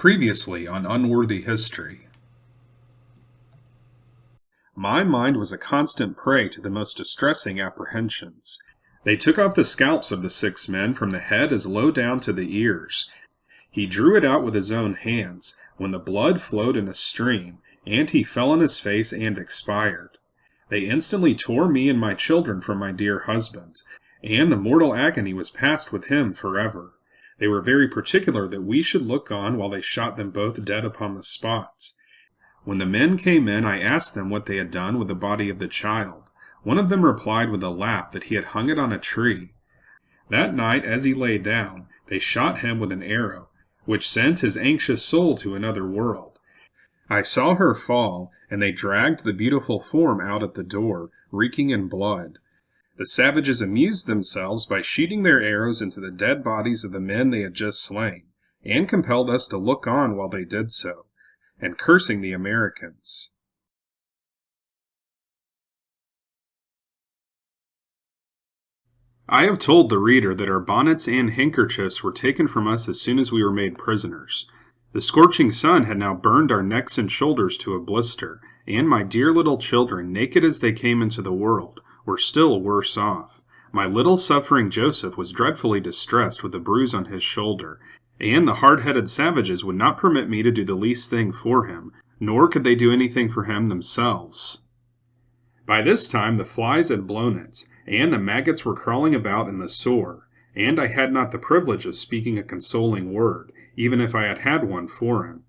Previously on Unworthy History. My mind was a constant prey to the most distressing apprehensions. They took off the scalps of the 6 men from the head as low down to the ears. He drew it out with his own hands, when the blood flowed in a stream, and he fell on his face and expired. They instantly tore me and my children from my dear husband, and the mortal agony was passed with him forever. They were very particular that we should look on while they shot them both dead upon the spots. When the men came in, I asked them what they had done with the body of the child. One of them replied with a laugh that he had hung it on a tree. That night, as he lay down, they shot him with an arrow, which sent his anxious soul to another world. I saw her fall, and they dragged the beautiful form out at the door, reeking in blood. The savages amused themselves by shooting their arrows into the dead bodies of the men they had just slain, and compelled us to look on while they did so, and cursing the Americans. I have told the reader that our bonnets and handkerchiefs were taken from us as soon as we were made prisoners. The scorching sun had now burned our necks and shoulders to a blister, and my dear little children, naked as they came into the world, were still worse off. My little suffering Joseph was dreadfully distressed with a bruise on his shoulder, and the hard-headed savages would not permit me to do the least thing for him, nor could they do anything for him themselves. By this time the flies had blown it, and the maggots were crawling about in the sore, and I had not the privilege of speaking a consoling word, even if I had had one for him.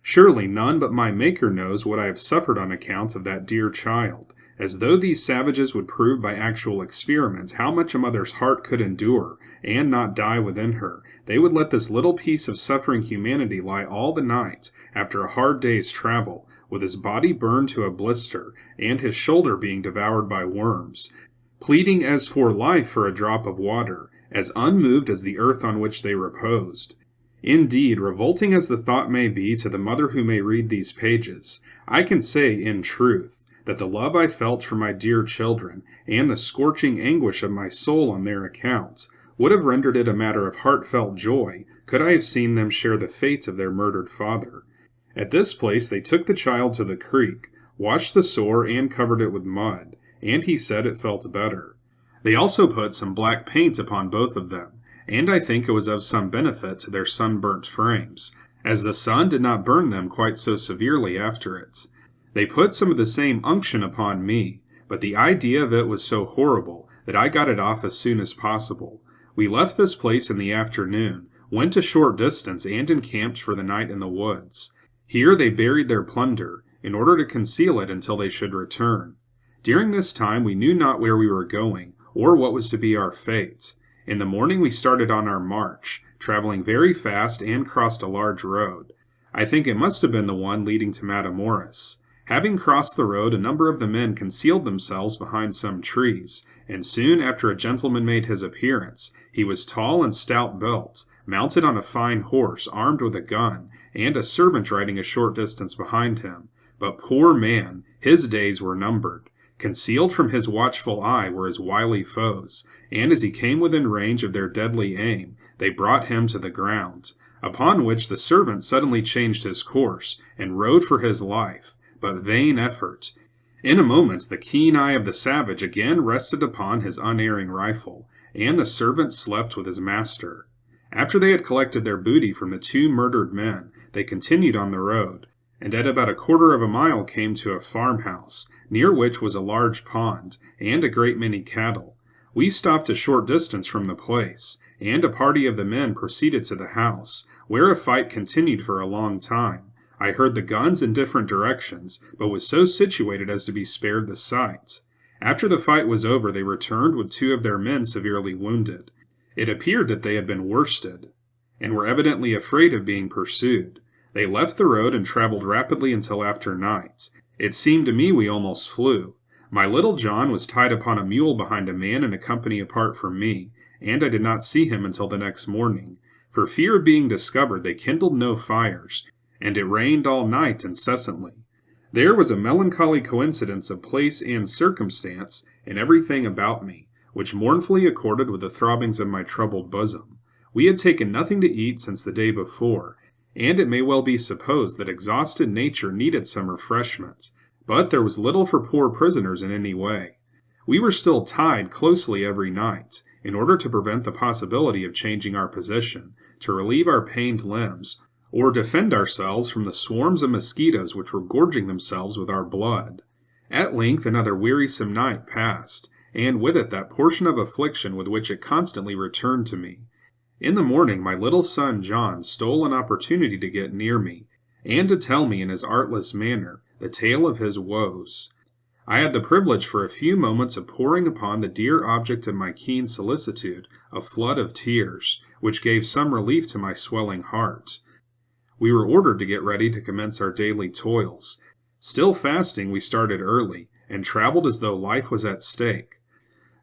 Surely none but my Maker knows what I have suffered on account of that dear child, as though these savages would prove by actual experiments how much a mother's heart could endure, and not die within her, they would let this little piece of suffering humanity lie all the night, after a hard day's travel, with his body burned to a blister, and his shoulder being devoured by worms, pleading as for life for a drop of water, as unmoved as the earth on which they reposed. Indeed, revolting as the thought may be to the mother who may read these pages, I can say, in truth, that the love I felt for my dear children, and the scorching anguish of my soul on their account, would have rendered it a matter of heartfelt joy, could I have seen them share the fate of their murdered father. At this place they took the child to the creek, washed the sore, and covered it with mud, and he said it felt better. They also put some black paint upon both of them, and I think it was of some benefit to their sunburnt frames, as the sun did not burn them quite so severely after it. They put some of the same unction upon me, but the idea of it was so horrible that I got it off as soon as possible. We left this place in the afternoon, went a short distance, and encamped for the night in the woods. Here they buried their plunder, in order to conceal it until they should return. During this time we knew not where we were going, or what was to be our fate. In the morning we started on our march, traveling very fast, and crossed a large road. I think it must have been the one leading to Matamoras. Having crossed the road, a number of the men concealed themselves behind some trees, and soon after a gentleman made his appearance. He was tall and stout-built, mounted on a fine horse, armed with a gun, and a servant riding a short distance behind him. But poor man, his days were numbered. Concealed from his watchful eye were his wily foes, and as he came within range of their deadly aim, they brought him to the ground, upon which the servant suddenly changed his course, and rode for his life. But vain effort. In a moment the keen eye of the savage again rested upon his unerring rifle, and the servant slept with his master. After they had collected their booty from the 2 murdered men, they continued on the road, and at about a quarter of a mile came to a farmhouse, near which was a large pond, and a great many cattle. We stopped a short distance from the place, and a party of the men proceeded to the house, where a fight continued for a long time. I heard the guns in different directions, but was so situated as to be spared the sight. After the fight was over, they returned with 2 of their men severely wounded. It appeared that they had been worsted, and were evidently afraid of being pursued. They left the road and traveled rapidly until after night. It seemed to me we almost flew. My little John was tied upon a mule behind a man in a company apart from me, and I did not see him until the next morning. For fear of being discovered, they kindled no fires, and it rained all night incessantly. There was a melancholy coincidence of place and circumstance in everything about me, which mournfully accorded with the throbbings of my troubled bosom. We had taken nothing to eat since the day before, and it may well be supposed that exhausted nature needed some refreshments, but there was little for poor prisoners in any way. We were still tied closely every night, in order to prevent the possibility of changing our position, to relieve our pained limbs, or defend ourselves from the swarms of mosquitoes which were gorging themselves with our blood. At length another wearisome night passed, and with it that portion of affliction with which it constantly returned to me. In the morning my little son John stole an opportunity to get near me, and to tell me in his artless manner the tale of his woes. I had the privilege for a few moments of pouring upon the dear object of my keen solicitude a flood of tears, which gave some relief to my swelling heart. We were ordered to get ready to commence our daily toils. Still fasting, we started early, and traveled as though life was at stake.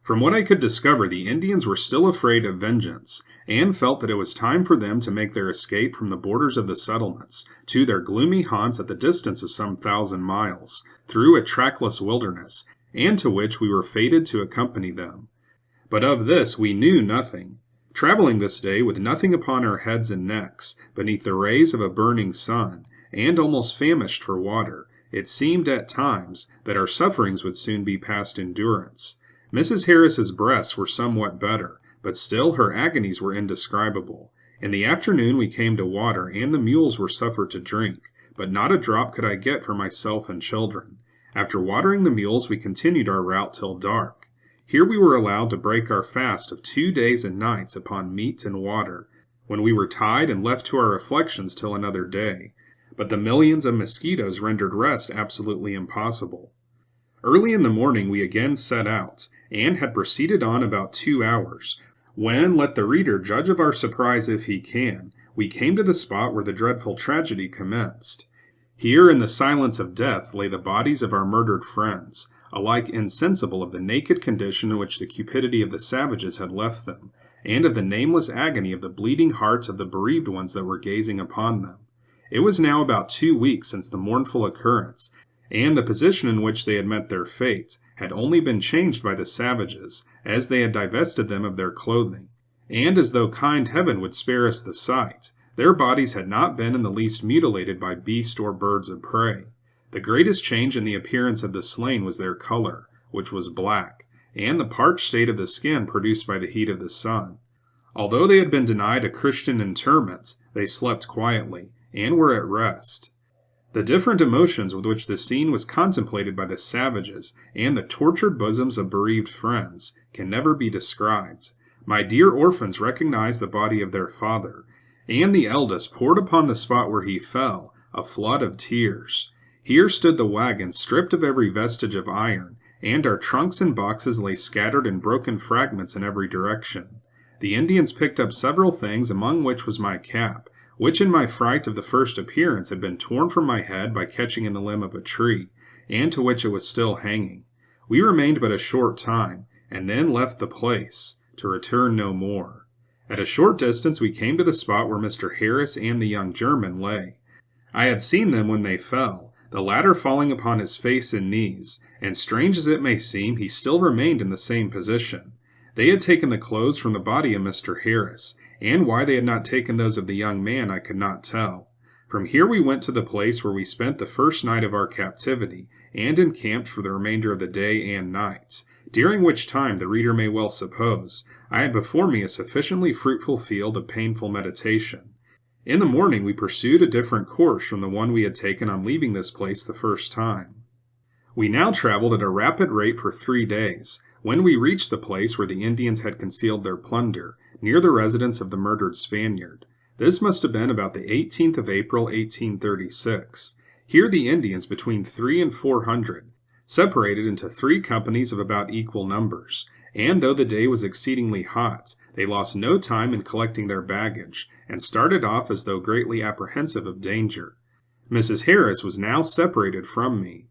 From what I could discover, the Indians were still afraid of vengeance, and felt that it was time for them to make their escape from the borders of the settlements to their gloomy haunts at the distance of some 1,000 miles, through a trackless wilderness, and to which we were fated to accompany them. But of this we knew nothing. Traveling this day with nothing upon our heads and necks, beneath the rays of a burning sun, and almost famished for water, it seemed at times that our sufferings would soon be past endurance. Mrs. Harris's breasts were somewhat better, but still her agonies were indescribable. In the afternoon we came to water, and the mules were suffered to drink, but not a drop could I get for myself and children. After watering the mules, we continued our route till dark. Here we were allowed to break our fast of 2 days and nights upon meat and water, when we were tied and left to our reflections till another day. But the millions of mosquitoes rendered rest absolutely impossible. Early in the morning we again set out, and had proceeded on about 2 hours, when, let the reader judge of our surprise if he can, we came to the spot where the dreadful tragedy commenced. Here in the silence of death lay the bodies of our murdered friends, alike insensible of the naked condition in which the cupidity of the savages had left them, and of the nameless agony of the bleeding hearts of the bereaved ones that were gazing upon them. It was now about 2 weeks since the mournful occurrence, and the position in which they had met their fate had only been changed by the savages, as they had divested them of their clothing, and as though kind heaven would spare us the sight, their bodies had not been in the least mutilated by beast or birds of prey. The greatest change in the appearance of the slain was their color, which was black, and the parched state of the skin produced by the heat of the sun. Although they had been denied a Christian interment, they slept quietly, and were at rest. The different emotions with which the scene was contemplated by the savages and the tortured bosoms of bereaved friends can never be described. My dear orphans recognized the body of their father, and the eldest poured upon the spot where he fell a flood of tears. Here stood the wagon stripped of every vestige of iron, and our trunks and boxes lay scattered in broken fragments in every direction. The Indians picked up several things, among which was my cap, which in my fright of the first appearance had been torn from my head by catching in the limb of a tree, and to which it was still hanging. We remained but a short time, and then left the place, to return no more. At a short distance we came to the spot where Mr. Harris and the young German lay. I had seen them when they fell, the latter falling upon his face and knees, and strange as it may seem, he still remained in the same position. They had taken the clothes from the body of Mr. Harris, and why they had not taken those of the young man I could not tell. From here we went to the place where we spent the first night of our captivity, and encamped for the remainder of the day and night, during which time the reader may well suppose I had before me a sufficiently fruitful field of painful meditation. In the morning we pursued a different course from the one we had taken on leaving this place the first time. We now traveled at a rapid rate for 3 days, when we reached the place where the Indians had concealed their plunder, near the residence of the murdered Spaniard. This must have been about the 18th of April, 1836. Here the Indians, between 300 and 400, separated into 3 companies of about equal numbers, and though the day was exceedingly hot, they lost no time in collecting their baggage, and started off as though greatly apprehensive of danger. Mrs. Harris was now separated from me.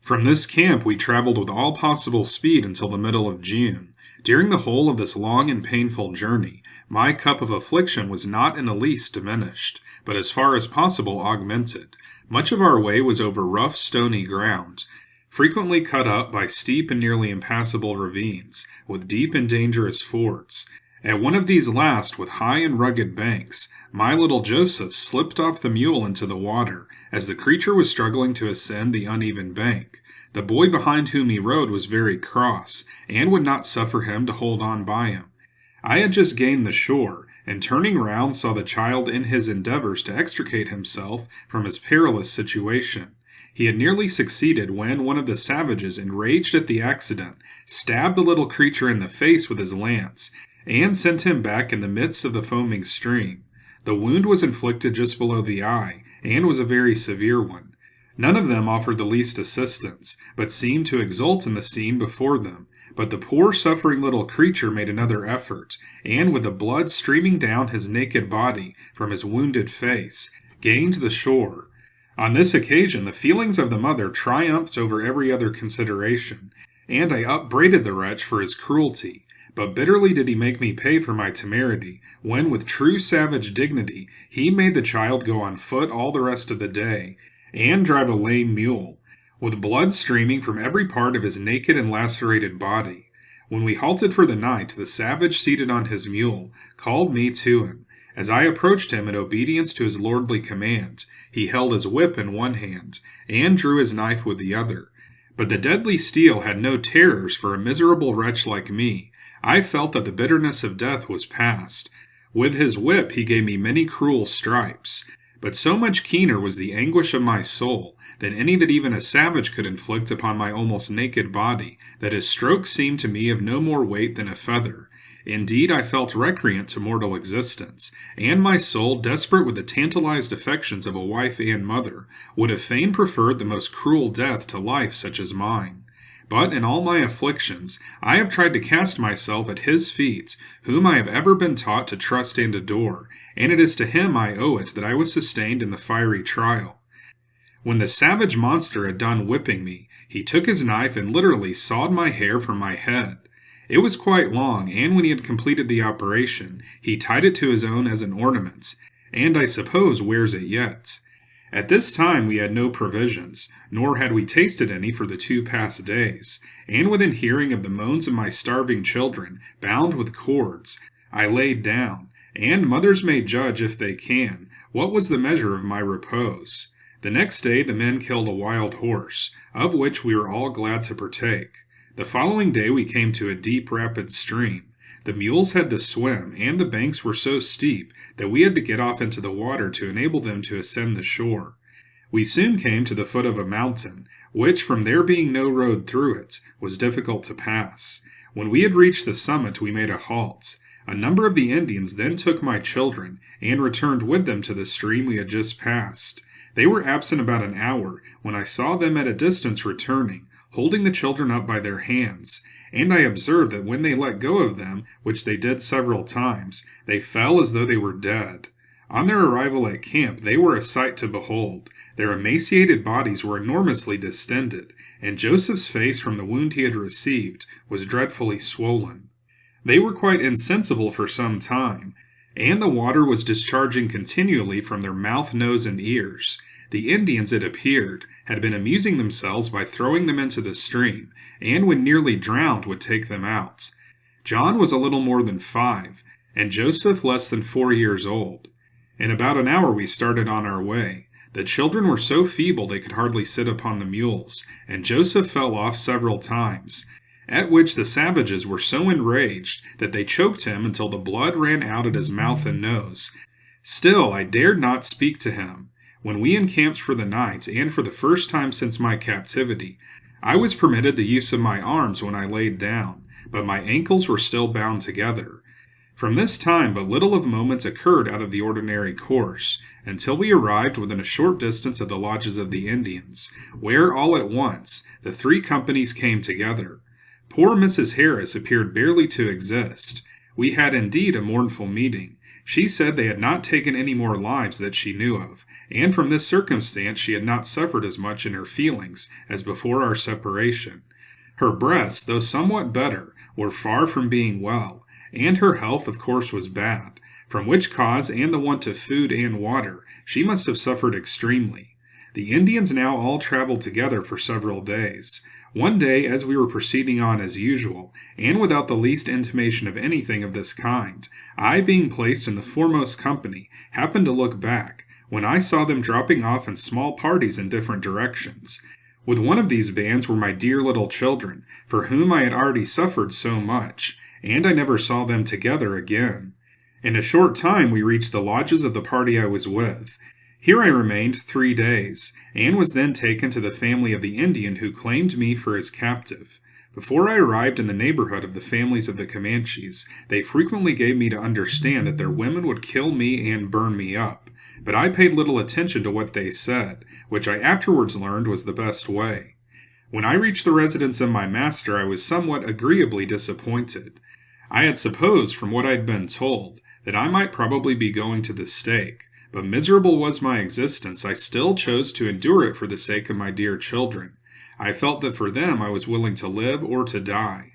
From this camp we traveled with all possible speed until the middle of June. During the whole of this long and painful journey, my cup of affliction was not in the least diminished, but as far as possible augmented. Much of our way was over rough, stony ground, frequently cut up by steep and nearly impassable ravines, with deep and dangerous fords, At one of these last, with high and rugged banks, my little Joseph slipped off the mule into the water, as the creature was struggling to ascend the uneven bank. The boy behind whom he rode was very cross, and would not suffer him to hold on by him. I had just gained the shore, and turning round saw the child in his endeavors to extricate himself from his perilous situation. He had nearly succeeded when one of the savages, enraged at the accident, stabbed the little creature in the face with his lance, and sent him back in the midst of the foaming stream. The wound was inflicted just below the eye, and was a very severe one. None of them offered the least assistance, but seemed to exult in the scene before them. But the poor suffering little creature made another effort, and with the blood streaming down his naked body from his wounded face, gained the shore. On this occasion the feelings of the mother triumphed over every other consideration, and I upbraided the wretch for his cruelty. But bitterly did he make me pay for my temerity, when with true savage dignity he made the child go on foot all the rest of the day, and drive a lame mule, with blood streaming from every part of his naked and lacerated body. When we halted for the night, the savage seated on his mule called me to him. As I approached him in obedience to his lordly command, he held his whip in one hand, and drew his knife with the other. But the deadly steel had no terrors for a miserable wretch like me. I felt that the bitterness of death was past. With his whip he gave me many cruel stripes, but so much keener was the anguish of my soul than any that even a savage could inflict upon my almost naked body, that his strokes seemed to me of no more weight than a feather. Indeed, I felt recreant to mortal existence, and my soul, desperate with the tantalized affections of a wife and mother, would have fain preferred the most cruel death to life such as mine. But in all my afflictions, I have tried to cast myself at his feet, whom I have ever been taught to trust and adore, and it is to him I owe it that I was sustained in the fiery trial. When the savage monster had done whipping me, he took his knife and literally sawed my hair from my head. It was quite long, and when he had completed the operation, he tied it to his own as an ornament, and I suppose wears it yet. At this time we had no provisions, nor had we tasted any for the 2 past days, and within hearing of the moans of my starving children, bound with cords, I laid down, and mothers may judge, if they can, what was the measure of my repose. The next day the men killed a wild horse, of which we were all glad to partake. The following day we came to a deep, rapid stream. The mules had to swim, and the banks were so steep that we had to get off into the water to enable them to ascend the shore. We soon came to the foot of a mountain, which, from there being no road through it, was difficult to pass. When we had reached the summit, we made a halt. A number of the Indians then took my children, and returned with them to the stream we had just passed. They were absent about an hour, when I saw them at a distance returning, holding the children up by their hands, and I observed that when they let go of them, which they did several times, they fell as though they were dead. On their arrival at camp, they were a sight to behold. Their emaciated bodies were enormously distended, and Joseph's face from the wound he had received was dreadfully swollen. They were quite insensible for some time, and the water was discharging continually from their mouth, nose, and ears. The Indians, it appeared, had been amusing themselves by throwing them into the stream, and when nearly drowned would take them out. John was a little more than 5, and Joseph less than 4 years old. In about an hour we started on our way. The children were so feeble they could hardly sit upon the mules, and Joseph fell off several times, at which the savages were so enraged that they choked him until the blood ran out at his mouth and nose. Still I dared not speak to him. When we encamped for the night, and for the first time since my captivity, I was permitted the use of my arms when I laid down, but my ankles were still bound together. From this time but little of moment occurred out of the ordinary course, until we arrived within a short distance of the lodges of the Indians, where all at once the 3 companies came together. Poor Mrs. Harris appeared barely to exist. We had indeed a mournful meeting. She said they had not taken any more lives that she knew of, and from this circumstance she had not suffered as much in her feelings as before our separation. Her breasts, though somewhat better, were far from being well, and her health of course was bad, from which cause and the want of food and water she must have suffered extremely. The Indians now all traveled together for several days. One day, as we were proceeding on as usual, and without the least intimation of anything of this kind, I, being placed in the foremost company, happened to look back, when I saw them dropping off in small parties in different directions. With one of these bands were my dear little children, for whom I had already suffered so much, and I never saw them together again. In a short time we reached the lodges of the party I was with. Here I remained 3 days, and was then taken to the family of the Indian who claimed me for his captive. Before I arrived in the neighborhood of the families of the Comanches, they frequently gave me to understand that their women would kill me and burn me up, but I paid little attention to what they said, which I afterwards learned was the best way. When I reached the residence of my master, I was somewhat agreeably disappointed. I had supposed, from what I had been told, that I might probably be going to the stake, but miserable was my existence, I still chose to endure it for the sake of my dear children. I felt that for them I was willing to live or to die.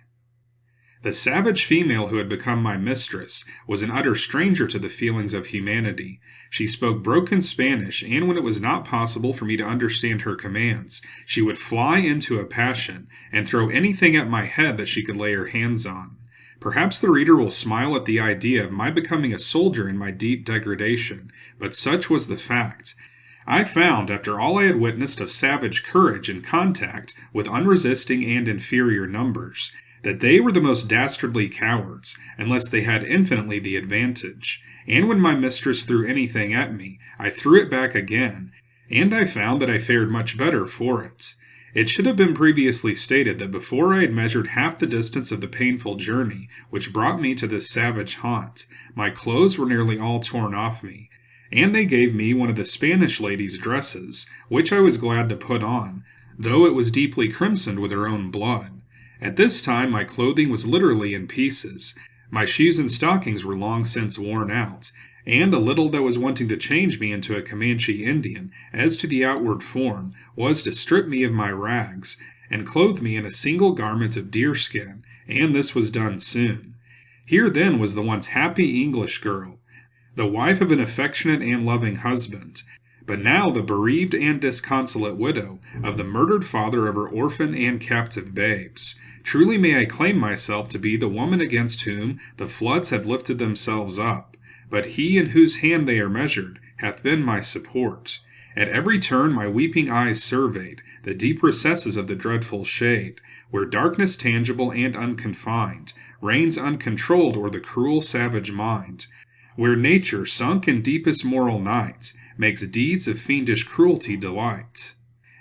The savage female who had become my mistress was an utter stranger to the feelings of humanity. She spoke broken Spanish, and when it was not possible for me to understand her commands, she would fly into a passion, and throw anything at my head that she could lay her hands on. Perhaps the reader will smile at the idea of my becoming a soldier in my deep degradation, but such was the fact. I found, after all I had witnessed of savage courage in contact with unresisting and inferior numbers, that they were the most dastardly cowards, unless they had infinitely the advantage. And when my mistress threw anything at me, I threw it back again, and I found that I fared much better for it. It should have been previously stated that before I had measured half the distance of the painful journey which brought me to this savage haunt, my clothes were nearly all torn off me, and they gave me one of the Spanish ladies' dresses, which I was glad to put on, though it was deeply crimsoned with her own blood. At this time my clothing was literally in pieces. My shoes and stockings were long since worn out, and the little that was wanting to change me into a Comanche Indian, as to the outward form, was to strip me of my rags, and clothe me in a single garment of deerskin, and this was done soon. Here then was the once happy English girl, the wife of an affectionate and loving husband, but now the bereaved and disconsolate widow of the murdered father of her orphan and captive babes. Truly may I claim myself to be the woman against whom the floods have lifted themselves up, but he in whose hand they are measured hath been my support. At every turn my weeping eyes surveyed the deep recesses of the dreadful shade, where darkness tangible and unconfined reigns uncontrolled o'er the cruel savage mind, where nature, sunk in deepest moral night, makes deeds of fiendish cruelty delight,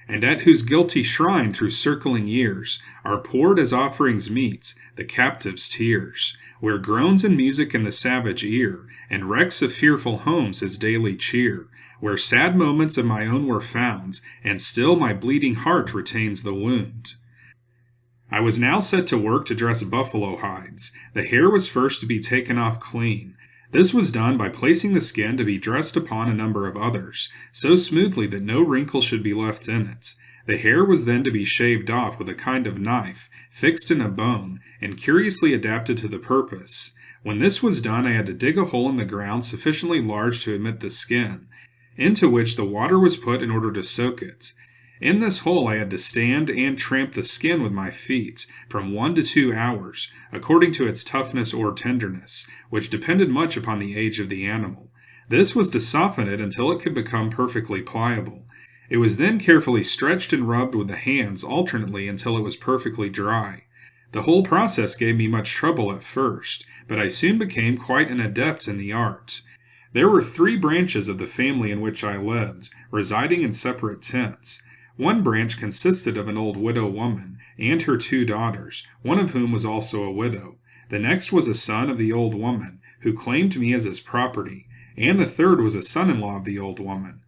and at whose guilty shrine through circling years are poured as offerings meet the captive's tears, where groans and music in the savage ear, and wrecks of fearful homes his daily cheer, where sad moments of my own were found, and still my bleeding heart retains the wound. I was now set to work to dress buffalo hides. The hair was first to be taken off clean. This was done by placing the skin to be dressed upon a number of others, so smoothly that no wrinkle should be left in it. The hair was then to be shaved off with a kind of knife, fixed in a bone, and curiously adapted to the purpose. When this was done, I had to dig a hole in the ground sufficiently large to admit the skin, into which the water was put in order to soak it. In this hole I had to stand and tramp the skin with my feet from 1 to 2 hours, according to its toughness or tenderness, which depended much upon the age of the animal. This was to soften it until it could become perfectly pliable. It was then carefully stretched and rubbed with the hands alternately until it was perfectly dry. The whole process gave me much trouble at first, but I soon became quite an adept in the art. There were 3 branches of the family in which I lived, residing in separate tents. One branch consisted of an old widow woman and her 2 daughters, one of whom was also a widow. The next was a son of the old woman, who claimed me as his property, and the third was a son-in-law of the old woman.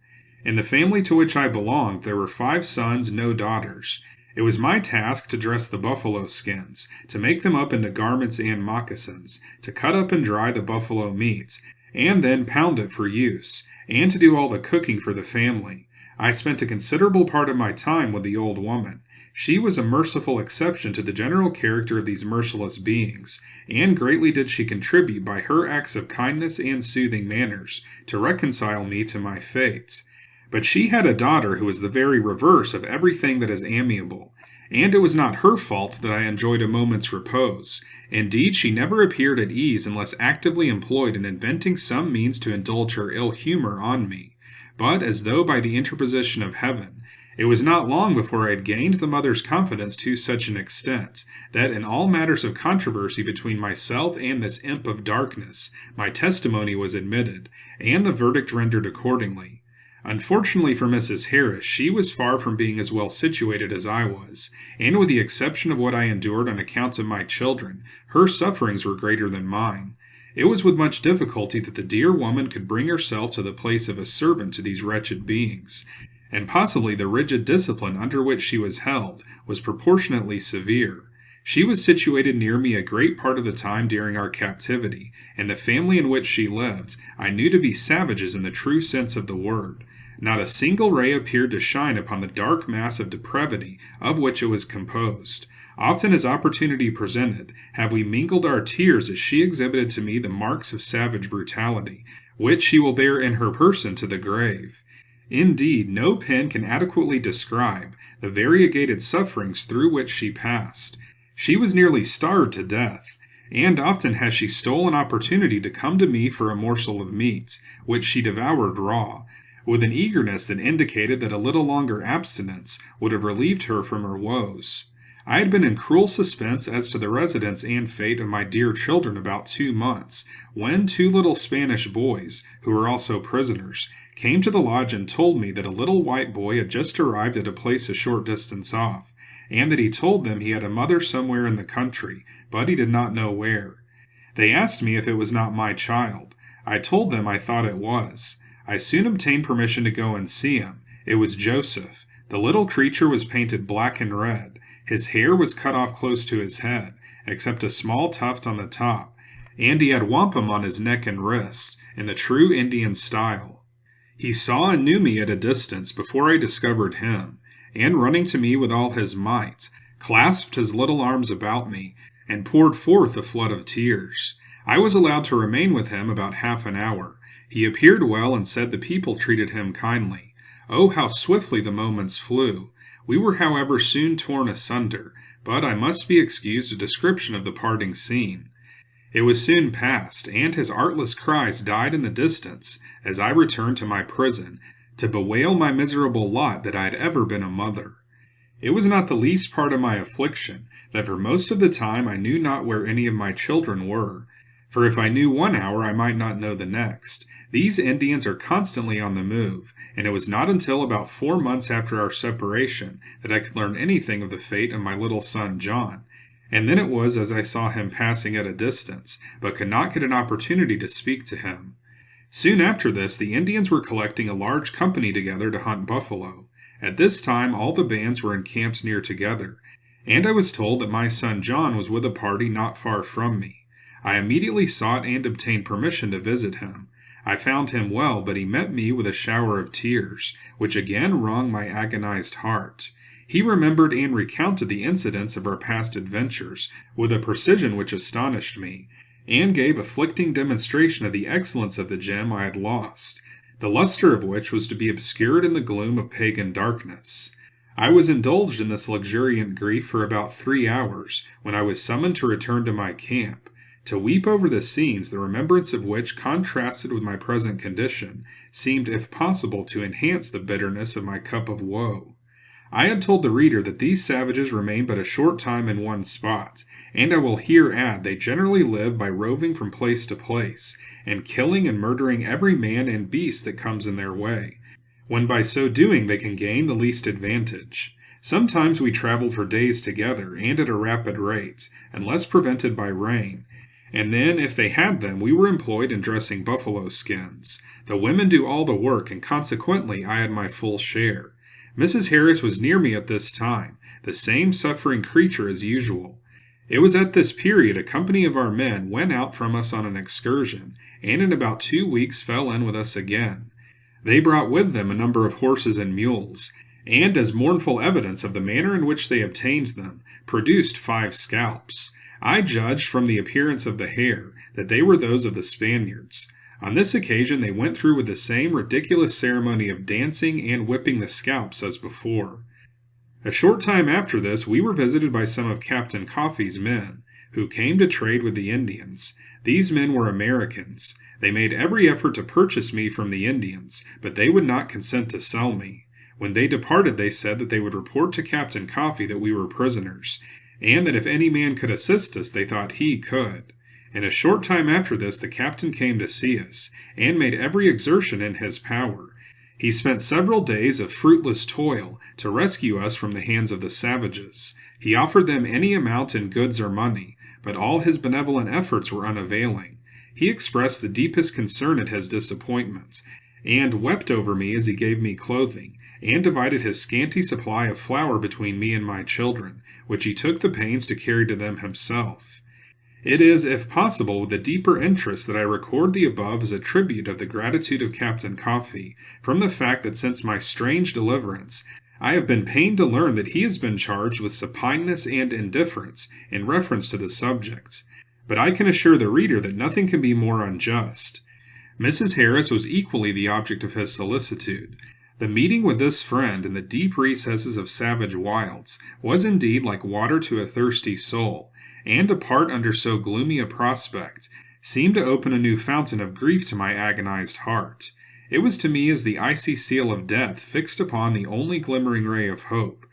In the family to which I belonged, there were 5 sons, no daughters. It was my task to dress the buffalo skins, to make them up into garments and moccasins, to cut up and dry the buffalo meat, and then pound it for use, and to do all the cooking for the family. I spent a considerable part of my time with the old woman. She was a merciful exception to the general character of these merciless beings, and greatly did she contribute by her acts of kindness and soothing manners to reconcile me to my fate. But she had a daughter who was the very reverse of everything that is amiable, and it was not her fault that I enjoyed a moment's repose. Indeed, she never appeared at ease unless actively employed in inventing some means to indulge her ill humor on me. But, as though by the interposition of heaven, it was not long before I had gained the mother's confidence to such an extent, that in all matters of controversy between myself and this imp of darkness, my testimony was admitted, and the verdict rendered accordingly. Unfortunately for Mrs. Harris, she was far from being as well situated as I was, and with the exception of what I endured on account of my children, her sufferings were greater than mine. It was with much difficulty that the dear woman could bring herself to the place of a servant to these wretched beings, and possibly the rigid discipline under which she was held was proportionately severe. She was situated near me a great part of the time during our captivity, and the family in which she lived I knew to be savages in the true sense of the word. Not a single ray appeared to shine upon the dark mass of depravity of which it was composed. Often as opportunity presented, have we mingled our tears as she exhibited to me the marks of savage brutality, which she will bear in her person to the grave. Indeed, no pen can adequately describe the variegated sufferings through which she passed. She was nearly starved to death, and often has she stole an opportunity to come to me for a morsel of meat, which she devoured raw, with an eagerness that indicated that a little longer abstinence would have relieved her from her woes. I had been in cruel suspense as to the residence and fate of my dear children about 2 months, when 2 little Spanish boys, who were also prisoners, came to the lodge and told me that a little white boy had just arrived at a place a short distance off, and that he told them he had a mother somewhere in the country, but he did not know where. They asked me if it was not my child. I told them I thought it was. I soon obtained permission to go and see him. It was Joseph. The little creature was painted black and red. His hair was cut off close to his head, except a small tuft on the top, and he had wampum on his neck and wrist, in the true Indian style. He saw and knew me at a distance before I discovered him, and running to me with all his might, clasped his little arms about me, and poured forth a flood of tears. I was allowed to remain with him about half an hour. He appeared well and said the people treated him kindly. Oh, how swiftly the moments flew! We were, however, soon torn asunder, but I must be excused a description of the parting scene. It was soon past, and his artless cries died in the distance as I returned to my prison, to bewail my miserable lot that I had ever been a mother. It was not the least part of my affliction that for most of the time I knew not where any of my children were, for if I knew one hour I might not know the next. These Indians are constantly on the move, and it was not until about 4 months after our separation that I could learn anything of the fate of my little son John, and then it was as I saw him passing at a distance, but could not get an opportunity to speak to him. Soon after this, the Indians were collecting a large company together to hunt buffalo. At this time, all the bands were encamped near together, and I was told that my son John was with a party not far from me. I immediately sought and obtained permission to visit him. I found him well, but he met me with a shower of tears, which again wrung my agonized heart. He remembered and recounted the incidents of our past adventures with a precision which astonished me, and gave afflicting demonstration of the excellence of the gem I had lost, the luster of which was to be obscured in the gloom of pagan darkness. I was indulged in this luxuriant grief for about 3 hours, when I was summoned to return to my camp, to weep over the scenes, the remembrance of which, contrasted with my present condition, seemed, if possible, to enhance the bitterness of my cup of woe. I had told the reader that these savages remain but a short time in one spot, and I will here add they generally live by roving from place to place, and killing and murdering every man and beast that comes in their way, when by so doing they can gain the least advantage. Sometimes we traveled for days together, and at a rapid rate, unless prevented by rain, and then, if they had them, we were employed in dressing buffalo skins. The women do all the work, and consequently I had my full share. Mrs. Harris was near me at this time, the same suffering creature as usual. It was at this period a company of our men went out from us on an excursion, and in about 2 weeks fell in with us again. They brought with them a number of horses and mules, and as mournful evidence of the manner in which they obtained them, produced 5 scalps. I judged from the appearance of the hair that they were those of the Spaniards. On this occasion they went through with the same ridiculous ceremony of dancing and whipping the scalps as before. A short time after this we were visited by some of Captain Coffey's men, who came to trade with the Indians. These men were Americans. They made every effort to purchase me from the Indians, but they would not consent to sell me. When they departed they said that they would report to Captain Coffey that we were prisoners, and that if any man could assist us they thought he could. In a short time after this the captain came to see us, and made every exertion in his power. He spent several days of fruitless toil to rescue us from the hands of the savages. He offered them any amount in goods or money, but all his benevolent efforts were unavailing. He expressed the deepest concern at his disappointments, and wept over me as he gave me clothing, and divided his scanty supply of flour between me and my children, which he took the pains to carry to them himself. It is, if possible, with a deeper interest that I record the above as a tribute of the gratitude of Captain Coffey, from the fact that since my strange deliverance, I have been pained to learn that he has been charged with supineness and indifference in reference to the subject. But I can assure the reader that nothing can be more unjust. Mrs. Harris was equally the object of his solicitude. The meeting with this friend in the deep recesses of savage wilds was indeed like water to a thirsty soul, and to part under so gloomy a prospect seemed to open a new fountain of grief to my agonized heart. It was to me as the icy seal of death fixed upon the only glimmering ray of hope,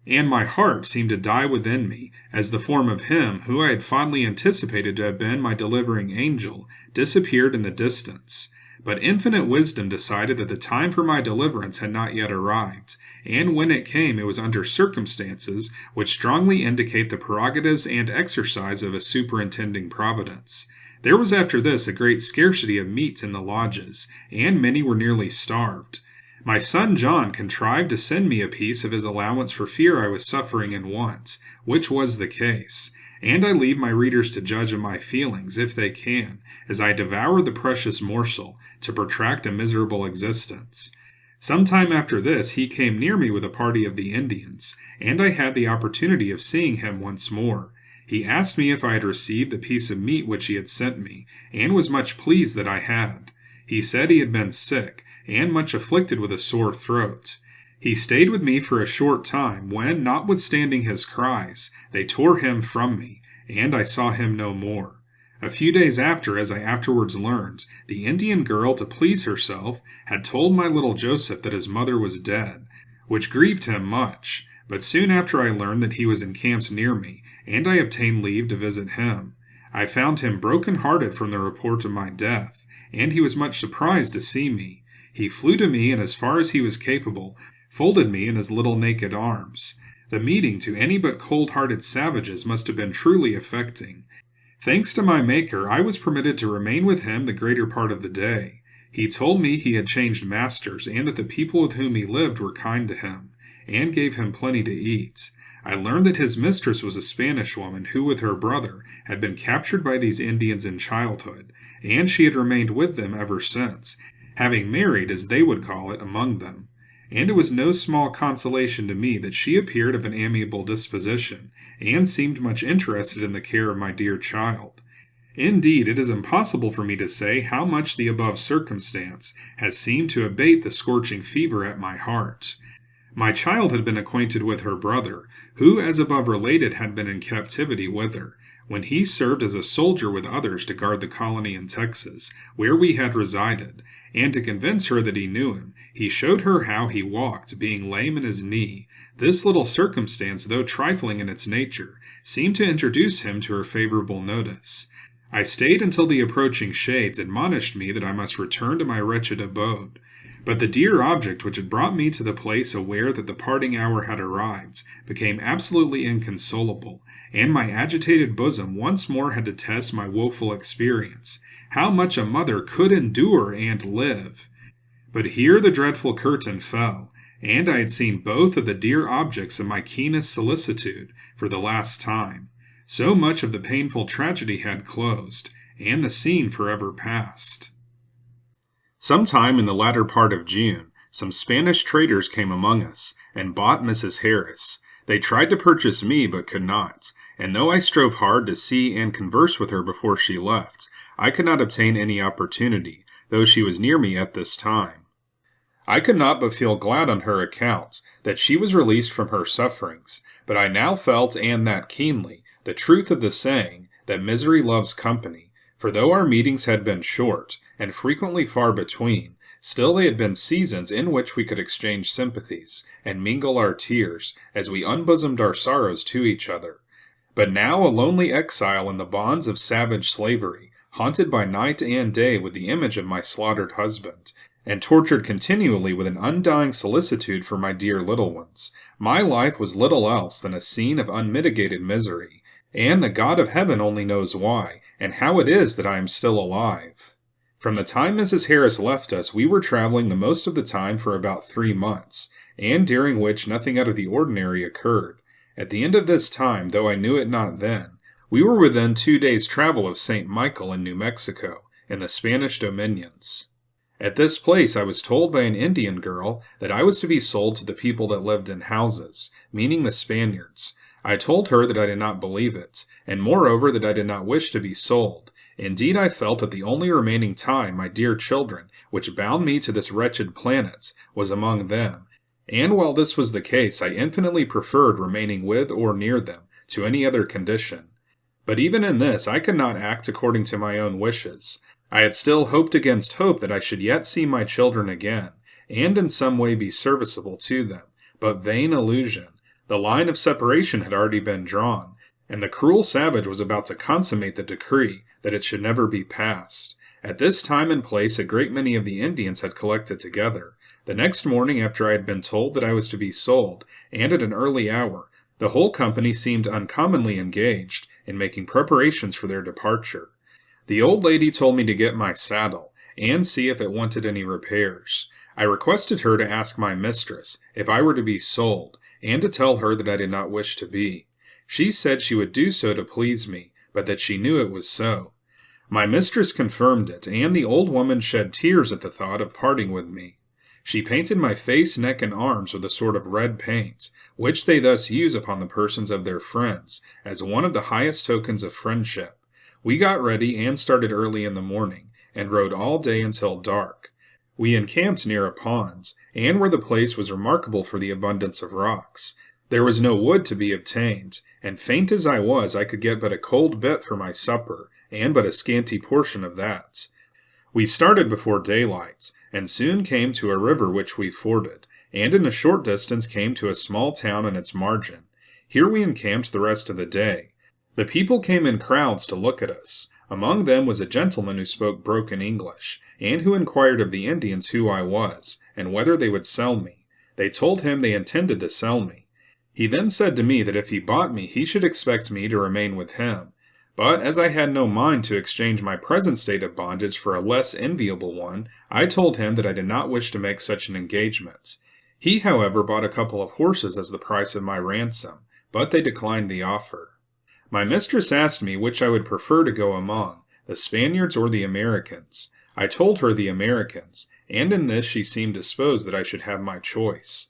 and my heart seemed to die within me as the form of him who I had fondly anticipated to have been my delivering angel disappeared in the distance. But infinite wisdom decided that the time for my deliverance had not yet arrived, and when it came it was under circumstances which strongly indicate the prerogatives and exercise of a superintending providence. There was after this a great scarcity of meat in the lodges, and many were nearly starved. My son John contrived to send me a piece of his allowance for fear I was suffering in want, which was the case. And I leave my readers to judge of my feelings, if they can, as I devoured the precious morsel, to protract a miserable existence. Some time after this he came near me with a party of the Indians, and I had the opportunity of seeing him once more. He asked me if I had received the piece of meat which he had sent me, and was much pleased that I had. He said he had been sick, and much afflicted with a sore throat. He stayed with me for a short time, when, notwithstanding his cries, they tore him from me, and I saw him no more. A few days after, as I afterwards learned, the Indian girl, to please herself, had told my little Joseph that his mother was dead, which grieved him much. But soon after I learned that he was encamped near me, and I obtained leave to visit him. I found him broken-hearted from the report of my death, and he was much surprised to see me. He flew to me, and as far as he was capable, folded me in his little naked arms. The meeting to any but cold-hearted savages must have been truly affecting. Thanks to my Maker, I was permitted to remain with him the greater part of the day. He told me he had changed masters, and that the people with whom he lived were kind to him, and gave him plenty to eat. I learned that his mistress was a Spanish woman who, with her brother, had been captured by these Indians in childhood, and she had remained with them ever since, having married, as they would call it, among them. And it was no small consolation to me that she appeared of an amiable disposition, and seemed much interested in the care of my dear child. Indeed, it is impossible for me to say how much the above circumstance has seemed to abate the scorching fever at my heart. My child had been acquainted with her brother, who, as above related, had been in captivity with her, when he served as a soldier with others to guard the colony in Texas, where we had resided, and to convince her that he knew him, he showed her how he walked, being lame in his knee. This little circumstance, though trifling in its nature, seemed to introduce him to her favorable notice. I stayed until the approaching shades admonished me that I must return to my wretched abode. But the dear object which had brought me to the place aware that the parting hour had arrived became absolutely inconsolable, and my agitated bosom once more had to test my woeful experience, how much a mother could endure and live. But here the dreadful curtain fell, and I had seen both of the dear objects of my keenest solicitude for the last time. So much of the painful tragedy had closed, and the scene forever passed. Sometime in the latter part of June, some Spanish traders came among us, and bought Mrs. Harris. They tried to purchase me, but could not, and though I strove hard to see and converse with her before she left, I could not obtain any opportunity, though she was near me at this time. I could not but feel glad on her account that she was released from her sufferings, but I now felt, and that keenly, the truth of the saying that misery loves company, for though our meetings had been short, and frequently far between, still they had been seasons in which we could exchange sympathies, and mingle our tears, as we unbosomed our sorrows to each other. But now a lonely exile in the bonds of savage slavery, haunted by night and day with the image of my slaughtered husband, and tortured continually with an undying solicitude for my dear little ones, my life was little else than a scene of unmitigated misery, and the God of heaven only knows why, and how it is that I am still alive. From the time Mrs. Harris left us, we were traveling the most of the time for about 3 months, and during which nothing out of the ordinary occurred. At the end of this time, though I knew it not then, we were within 2 days' travel of St. Michael in New Mexico, in the Spanish dominions. At this place I was told by an Indian girl that I was to be sold to the people that lived in houses, meaning the Spaniards. I told her that I did not believe it, and moreover that I did not wish to be sold. Indeed, I felt that the only remaining tie, my dear children, which bound me to this wretched planet, was among them, and while this was the case, I infinitely preferred remaining with or near them to any other condition. But even in this I could not act according to my own wishes. I had still hoped against hope that I should yet see my children again, and in some way be serviceable to them, but vain illusion. The line of separation had already been drawn, and the cruel savage was about to consummate the decree that it should never be passed. At this time and place a great many of the Indians had collected together. The next morning, after I had been told that I was to be sold, and at an early hour, the whole company seemed uncommonly engaged in making preparations for their departure. The old lady told me to get my saddle, and see if it wanted any repairs. I requested her to ask my mistress if I were to be sold, and to tell her that I did not wish to be. She said she would do so to please me, but that she knew it was so. My mistress confirmed it, and the old woman shed tears at the thought of parting with me. She painted my face, neck, and arms with a sort of red paint, which they thus use upon the persons of their friends, as one of the highest tokens of friendship. We got ready and started early in the morning, and rode all day until dark. We encamped near a pond, and where the place was remarkable for the abundance of rocks. There was no wood to be obtained, and faint as I was, I could get but a cold bit for my supper, and but a scanty portion of that. We started before daylight, and soon came to a river which we forded, and in a short distance came to a small town on its margin. Here we encamped the rest of the day. The people came in crowds to look at us. Among them was a gentleman who spoke broken English, and who inquired of the Indians who I was, and whether they would sell me. They told him they intended to sell me. He then said to me that if he bought me, he should expect me to remain with him. But as I had no mind to exchange my present state of bondage for a less enviable one, I told him that I did not wish to make such an engagement. He, however, bought a couple of horses as the price of my ransom, but they declined the offer. My mistress asked me which I would prefer to go among, the Spaniards or the Americans. I told her the Americans, and in this she seemed disposed that I should have my choice.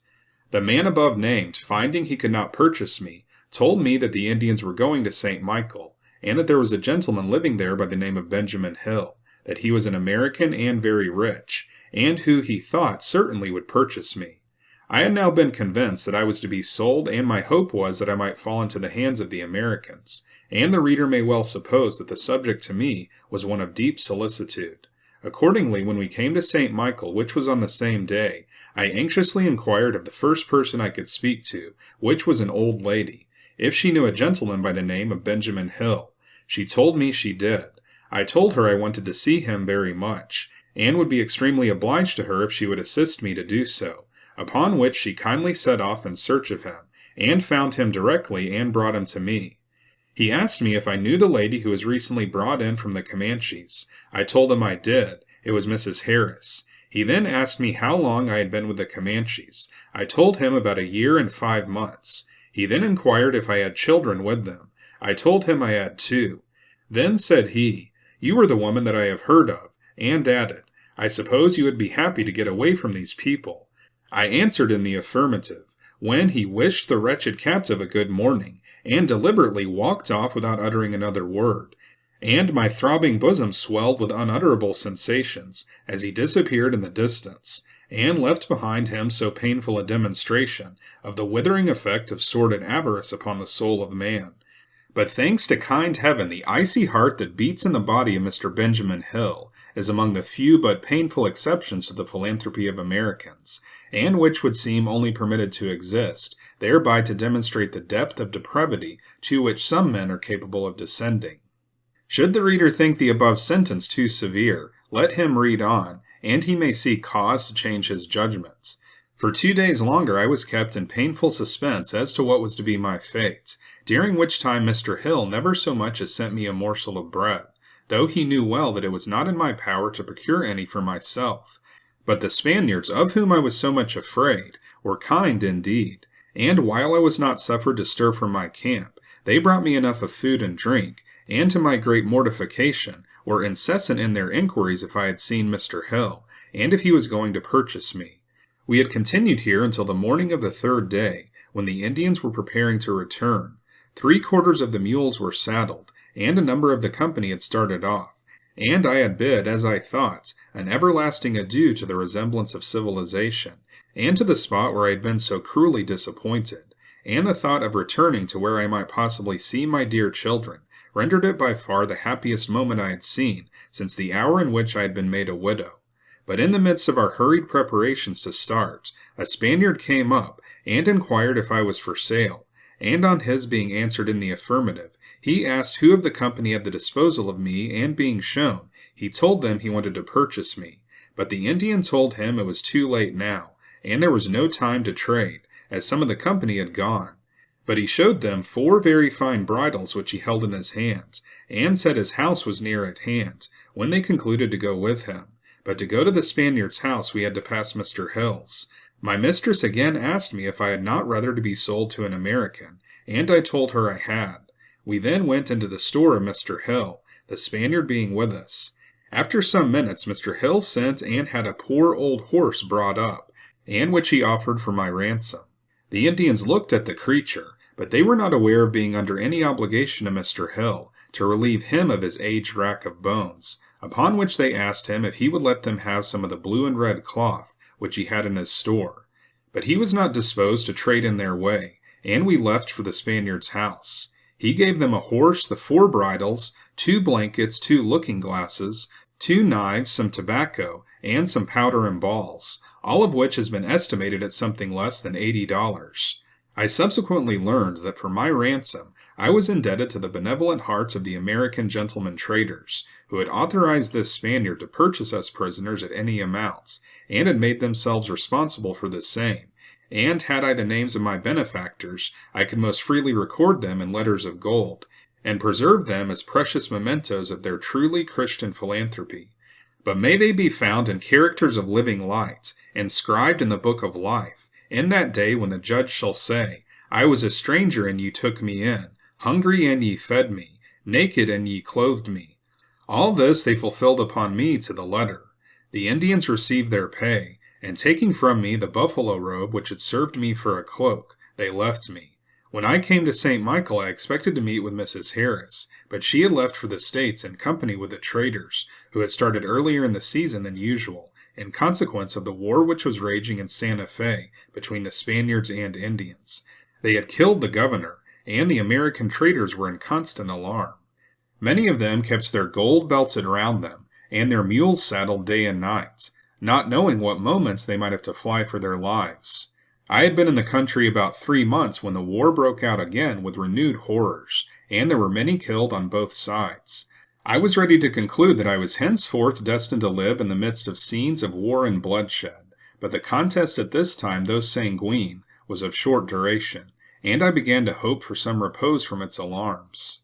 The man above named, finding he could not purchase me, told me that the Indians were going to St. Michael, and that there was a gentleman living there by the name of Benjamin Hill, that he was an American and very rich, and who he thought certainly would purchase me. I had now been convinced that I was to be sold, and my hope was that I might fall into the hands of the Americans, and the reader may well suppose that the subject to me was one of deep solicitude. Accordingly, when we came to St. Michael, which was on the same day, I anxiously inquired of the first person I could speak to, which was an old lady, if she knew a gentleman by the name of Benjamin Hill. She told me she did. I told her I wanted to see him very much, and would be extremely obliged to her if she would assist me to do so, upon which she kindly set off in search of him, and found him directly and brought him to me. He asked me if I knew the lady who was recently brought in from the Comanches. I told him I did. It was Mrs. Harris. He then asked me how long I had been with the Comanches. I told him about 1 year and 5 months. He then inquired if I had children with them. I told him I had 2. Then said he, "You are the woman that I have heard of," and added, "I suppose you would be happy to get away from these people." I answered in the affirmative, when he wished the wretched captive a good morning, and deliberately walked off without uttering another word. and my throbbing bosom swelled with unutterable sensations as he disappeared in the distance, and left behind him so painful a demonstration of the withering effect of sordid avarice upon the soul of man. But thanks to kind heaven, the icy heart that beats in the body of Mr. Benjamin Hill is among the few but painful exceptions to the philanthropy of Americans, and which would seem only permitted to exist, thereby to demonstrate the depth of depravity to which some men are capable of descending. Should the reader think the above sentence too severe, let him read on, and he may see cause to change his judgments. For 2 days longer I was kept in painful suspense as to what was to be my fate, during which time Mr. Hill never so much as sent me a morsel of bread, though he knew well that it was not in my power to procure any for myself. But the Spaniards, of whom I was so much afraid, were kind indeed, and while I was not suffered to stir from my camp, they brought me enough of food and drink, and to my great mortification, were incessant in their inquiries if I had seen Mr. Hill, and if he was going to purchase me. We had continued here until the morning of the 3rd day, when the Indians were preparing to return. 3/4 of the mules were saddled, and a number of the company had started off, and I had bid, as I thought, an everlasting adieu to the resemblance of civilization, and to the spot where I had been so cruelly disappointed, and the thought of returning to where I might possibly see my dear children rendered it by far the happiest moment I had seen since the hour in which I had been made a widow. But in the midst of our hurried preparations to start, a Spaniard came up and inquired if I was for sale, and on his being answered in the affirmative, he asked who of the company had the disposal of me, and being shown, he told them he wanted to purchase me. But the Indian told him it was too late now, and there was no time to trade, as some of the company had gone. But he showed them 4 very fine bridles which he held in his hands, and said his house was near at hand, when they concluded to go with him. But to go to the Spaniard's house we had to pass Mr. Hill's. My mistress again asked me if I had not rather to be sold to an American, and I told her I had. We then went into the store of Mr. Hill, the Spaniard being with us. After some minutes Mr. Hill sent and had a poor old horse brought up, and which he offered for my ransom. The Indians looked at the creature, but they were not aware of being under any obligation to Mr. Hill to relieve him of his aged rack of bones, upon which they asked him if he would let them have some of the blue and red cloth which he had in his store. But he was not disposed to trade in their way, and we left for the Spaniard's house. He gave them a horse, the 4 bridles, 2 blankets, 2 looking-glasses, 2 knives, some tobacco, and some powder and balls, all of which has been estimated at something less than $80. I subsequently learned that for my ransom I was indebted to the benevolent hearts of the American gentlemen traders, who had authorized this Spaniard to purchase us prisoners at any amounts, and had made themselves responsible for the same, and had I the names of my benefactors, I could most freely record them in letters of gold, and preserve them as precious mementos of their truly Christian philanthropy. But may they be found in characters of living light, inscribed in the book of life, in that day when the judge shall say, I was a stranger and ye took me in, hungry and ye fed me, naked and ye clothed me. All this they fulfilled upon me to the letter. The Indians received their pay, and taking from me the buffalo robe which had served me for a cloak, they left me. When I came to St. Michael I expected to meet with Mrs. Harris, but she had left for the States in company with the traders, who had started earlier in the season than usual, in consequence of the war which was raging in Santa Fe between the Spaniards and Indians. They had killed the governor, and the American traders were in constant alarm. Many of them kept their gold belted round them, and their mules saddled day and night, not knowing what moments they might have to fly for their lives. I had been in the country about 3 months when the war broke out again with renewed horrors, and there were many killed on both sides. I was ready to conclude that I was henceforth destined to live in the midst of scenes of war and bloodshed, but the contest at this time, though sanguine, was of short duration, and I began to hope for some repose from its alarms.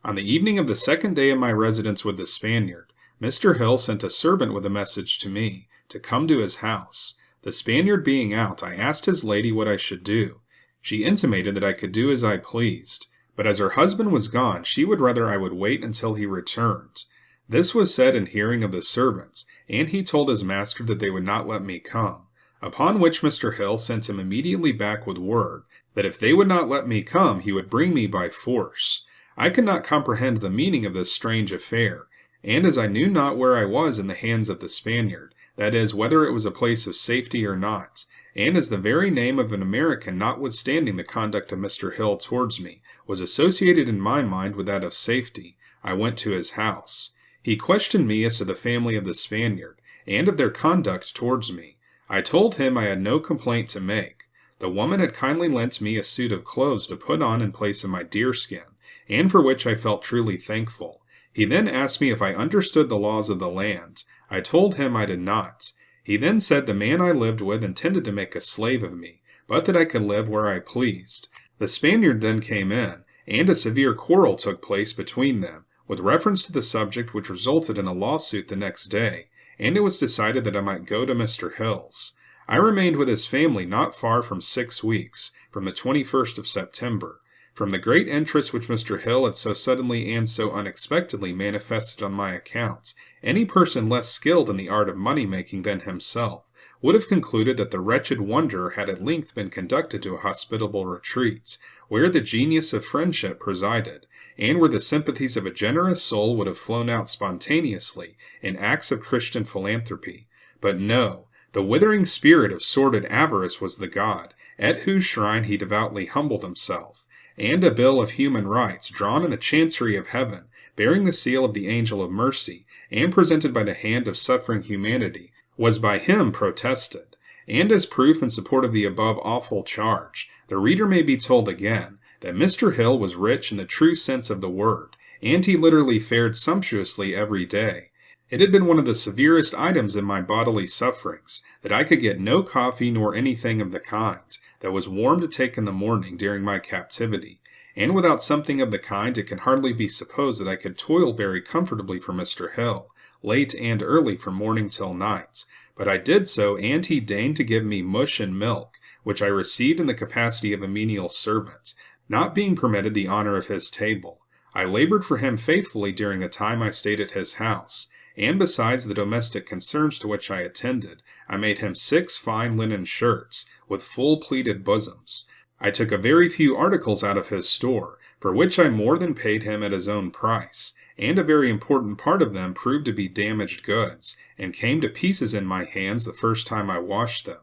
On the evening of the 2nd day of my residence with the Spaniard, Mr. Hill sent a servant with a message to me, to come to his house. The Spaniard being out, I asked his lady what I should do. She intimated that I could do as I pleased, but as her husband was gone, she would rather I would wait until he returned. This was said in hearing of the servants, and he told his master that they would not let me come, upon which Mr. Hill sent him immediately back with word that if they would not let me come, he would bring me by force. I could not comprehend the meaning of this strange affair, and as I knew not where I was in the hands of the Spaniard, that is, whether it was a place of safety or not, and as the very name of an American, notwithstanding the conduct of Mr. Hill towards me, was associated in my mind with that of safety, I went to his house. He questioned me as to the family of the Spaniard, and of their conduct towards me. I told him I had no complaint to make. The woman had kindly lent me a suit of clothes to put on in place of my deerskin, and for which I felt truly thankful. He then asked me if I understood the laws of the land. I told him I did not. He then said the man I lived with intended to make a slave of me, but that I could live where I pleased. The Spaniard then came in, and a severe quarrel took place between them, with reference to the subject, which resulted in a lawsuit the next day, and it was decided that I might go to Mr. Hill's. I remained with his family not far from 6 weeks, from the 21st of September. From the great interest which Mr. Hill had so suddenly and so unexpectedly manifested on my account, any person less skilled in the art of money-making than himself would have concluded that the wretched wanderer had at length been conducted to a hospitable retreat, where the genius of friendship presided, and where the sympathies of a generous soul would have flown out spontaneously in acts of Christian philanthropy. But no, the withering spirit of sordid avarice was the god, at whose shrine he devoutly humbled himself, and a bill of human rights, drawn in the chancery of heaven, bearing the seal of the angel of mercy, and presented by the hand of suffering humanity, was by him protested. And as proof in support of the above awful charge, the reader may be told again that Mr. Hill was rich in the true sense of the word, and he literally fared sumptuously every day. It had been one of the severest items in my bodily sufferings that I could get no coffee nor anything of the kind that was warm to take in the morning during my captivity, and without something of the kind it can hardly be supposed that I could toil very comfortably for Mr. Hill, late and early from morning till night. But I did so, and he deigned to give me mush and milk, which I received in the capacity of a menial servant, not being permitted the honor of his table. I labored for him faithfully during the time I stayed at his house, and besides the domestic concerns to which I attended, I made him 6 fine linen shirts, with full pleated bosoms. I took a very few articles out of his store, for which I more than paid him at his own price, and a very important part of them proved to be damaged goods, and came to pieces in my hands the first time I washed them.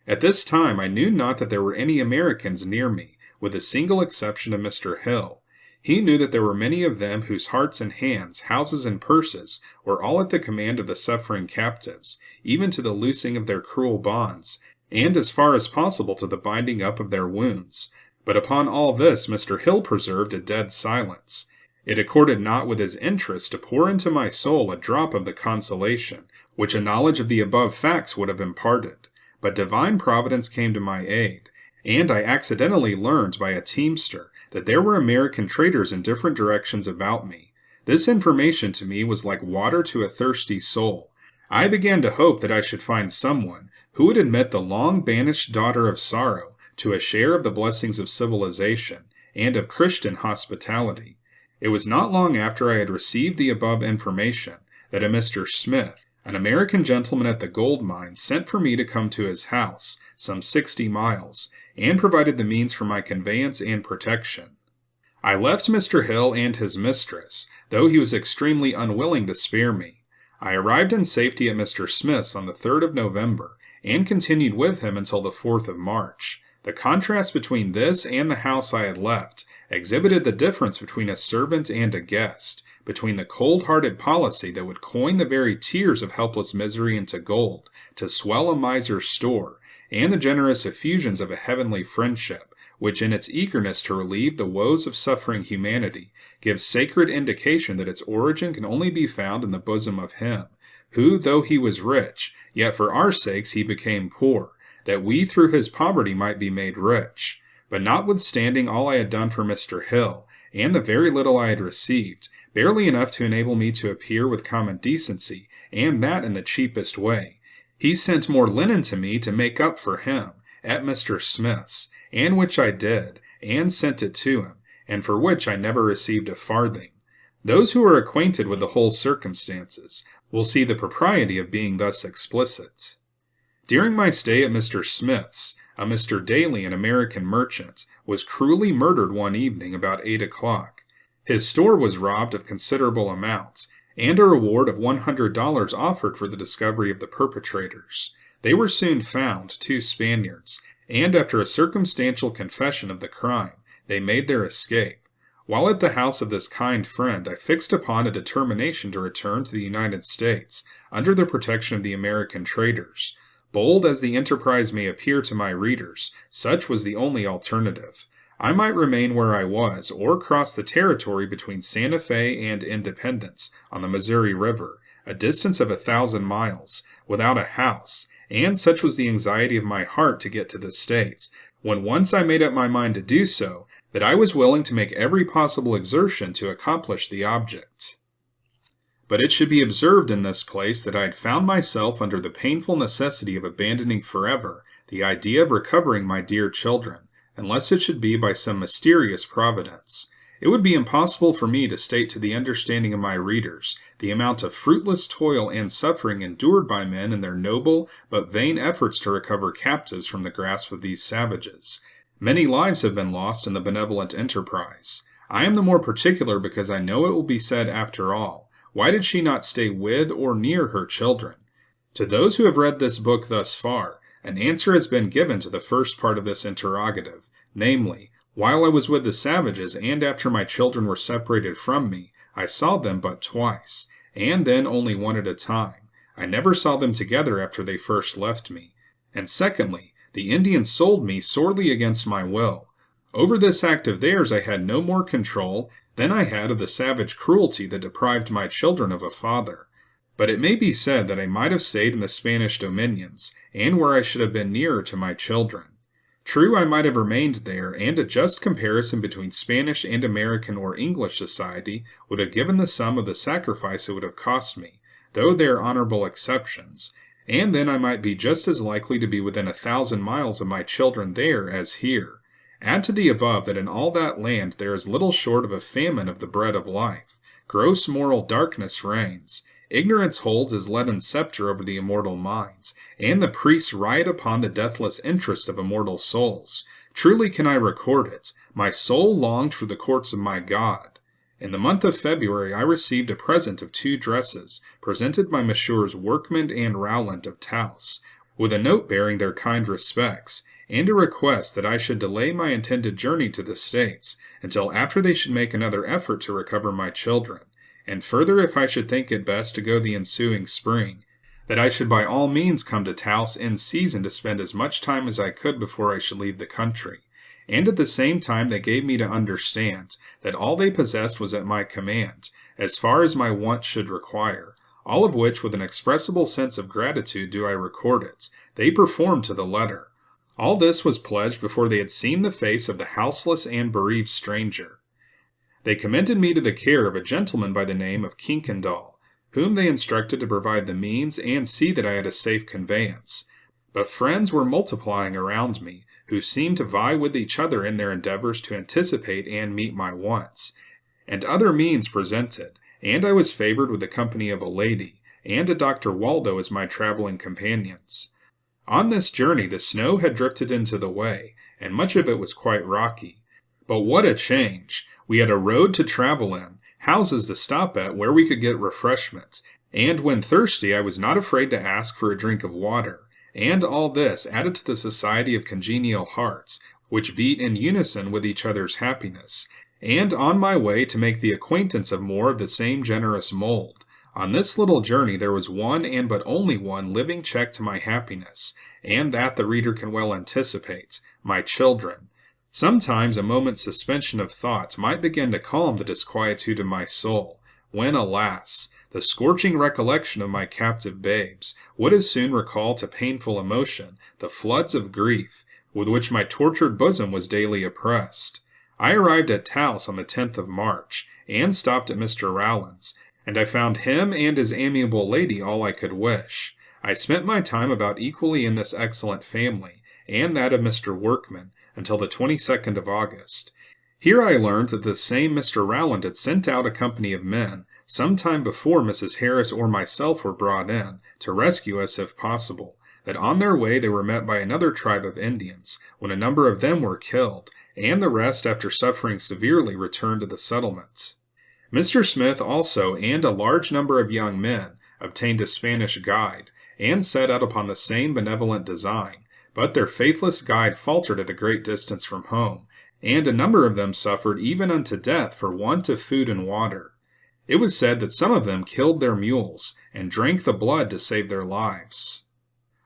At this time I knew not that there were any Americans near me, with the single exception of Mr. Hill. He knew that there were many of them whose hearts and hands, houses and purses, were all at the command of the suffering captives, even to the loosing of their cruel bonds, and as far as possible to the binding up of their wounds. But upon all this Mr. Hill preserved a dead silence. It accorded not with his interest to pour into my soul a drop of the consolation which a knowledge of the above facts would have imparted. But divine providence came to my aid, and I accidentally learned by a teamster that there were American traders in different directions about me. This information to me was like water to a thirsty soul. I began to hope that I should find someone who would admit the long-banished daughter of sorrow to a share of the blessings of civilization and of Christian hospitality. It was not long after I had received the above information that a Mr. Smith, an American gentleman at the gold mine, sent for me to come to his house, some 60 miles, and provided the means for my conveyance and protection. I left Mr. Hill and his mistress, though he was extremely unwilling to spare me. I arrived in safety at Mr. Smith's on the 3rd of November, and continued with him until the 4th of March. The contrast between this and the house I had left exhibited the difference between a servant and a guest, between the cold-hearted policy that would coin the very tears of helpless misery into gold to swell a miser's store, and the generous effusions of a heavenly friendship, which in its eagerness to relieve the woes of suffering humanity gives sacred indication that its origin can only be found in the bosom of him, who, though he was rich, yet for our sakes he became poor, that we through his poverty might be made rich. But notwithstanding all I had done for Mr. Hill, and the very little I had received, barely enough to enable me to appear with common decency, and that in the cheapest way, he sent more linen to me to make up for him, at Mr. Smith's, and which I did, and sent it to him, and for which I never received a farthing. Those who are acquainted with the whole circumstances will see the propriety of being thus explicit. During my stay at Mr. Smith's, a Mr. Daly, an American merchant, was cruelly murdered one evening about 8 o'clock. His store was robbed of considerable amounts, and a reward of $100 offered for the discovery of the perpetrators. They were soon found, 2 Spaniards, and after a circumstantial confession of the crime, they made their escape. While at the house of this kind friend, I fixed upon a determination to return to the United States, under the protection of the American traders. Bold as the enterprise may appear to my readers, such was the only alternative. I might remain where I was, or cross the territory between Santa Fe and Independence, on the Missouri River, a distance of 1,000 miles, without a house, and such was the anxiety of my heart to get to the States, when once I made up my mind to do so, that I was willing to make every possible exertion to accomplish the object. But it should be observed in this place that I had found myself under the painful necessity of abandoning forever the idea of recovering my dear children, unless it should be by some mysterious providence. It would be impossible for me to state to the understanding of my readers the amount of fruitless toil and suffering endured by men in their noble but vain efforts to recover captives from the grasp of these savages. Many lives have been lost in the benevolent enterprise. I am the more particular because I know it will be said after all, why did she not stay with or near her children? To those who have read this book thus far, an answer has been given to the first part of this interrogative, namely, while I was with the savages and after my children were separated from me, I saw them but twice, and then only one at a time. I never saw them together after they first left me. And secondly, the Indians sold me sorely against my will. Over this act of theirs I had no more control than I had of the savage cruelty that deprived my children of a father. But it may be said that I might have stayed in the Spanish dominions, and where I should have been nearer to my children. True, I might have remained there, and a just comparison between Spanish and American or English society would have given the sum of the sacrifice it would have cost me, though there are honorable exceptions, and then I might be just as likely to be within 1,000 miles of my children there as here. Add to the above that in all that land there is little short of a famine of the bread of life. Gross moral darkness reigns. Ignorance holds his leaden scepter over the immortal minds, and the priests riot upon the deathless interest of immortal souls. Truly can I record it. My soul longed for the courts of my God. In the month of February I received a present of 2 dresses, presented by Messrs. Workman and Rowland of Taos, with a note bearing their kind respects, and a request that I should delay my intended journey to the States until after they should make another effort to recover my children, and further, if I should think it best to go the ensuing spring, that I should by all means come to Taos in season to spend as much time as I could before I should leave the country. And at the same time they gave me to understand that all they possessed was at my command, as far as my wants should require, all of which with an expressible sense of gratitude do I record it. They performed to the letter. All this was pledged before they had seen the face of the houseless and bereaved stranger. They commended me to the care of a gentleman by the name of Kinkendall, whom they instructed to provide the means and see that I had a safe conveyance. But friends were multiplying around me, who seemed to vie with each other in their endeavors to anticipate and meet my wants, and other means presented, and I was favored with the company of a lady, and a Dr. Waldo as my traveling companions. On this journey the snow had drifted into the way, and much of it was quite rocky. But what a change! We had a road to travel in, houses to stop at where we could get refreshments, and when thirsty I was not afraid to ask for a drink of water. And all this added to the society of congenial hearts, which beat in unison with each other's happiness, and on my way to make the acquaintance of more of the same generous mold. On this little journey there was one and but only one living check to my happiness, and that the reader can well anticipate, my children. Sometimes a moment's suspension of thought might begin to calm the disquietude of my soul, when, alas, the scorching recollection of my captive babes would as soon recall to painful emotion the floods of grief with which my tortured bosom was daily oppressed. I arrived at Taos on the 10th of March, and stopped at Mr. Rowland's, and I found him and his amiable lady all I could wish. I spent my time about equally in this excellent family, and that of Mr. Workman, until the 22nd of August. Here I learned that the same Mr. Rowland had sent out a company of men, some time before Mrs. Harris or myself were brought in, to rescue us if possible, that on their way they were met by another tribe of Indians, when a number of them were killed, and the rest, after suffering severely, returned to the settlements. Mr. Smith also, and a large number of young men, obtained a Spanish guide, and set out upon the same benevolent design, but their faithless guide faltered at a great distance from home, and a number of them suffered even unto death for want of food and water. It was said that some of them killed their mules, and drank the blood to save their lives.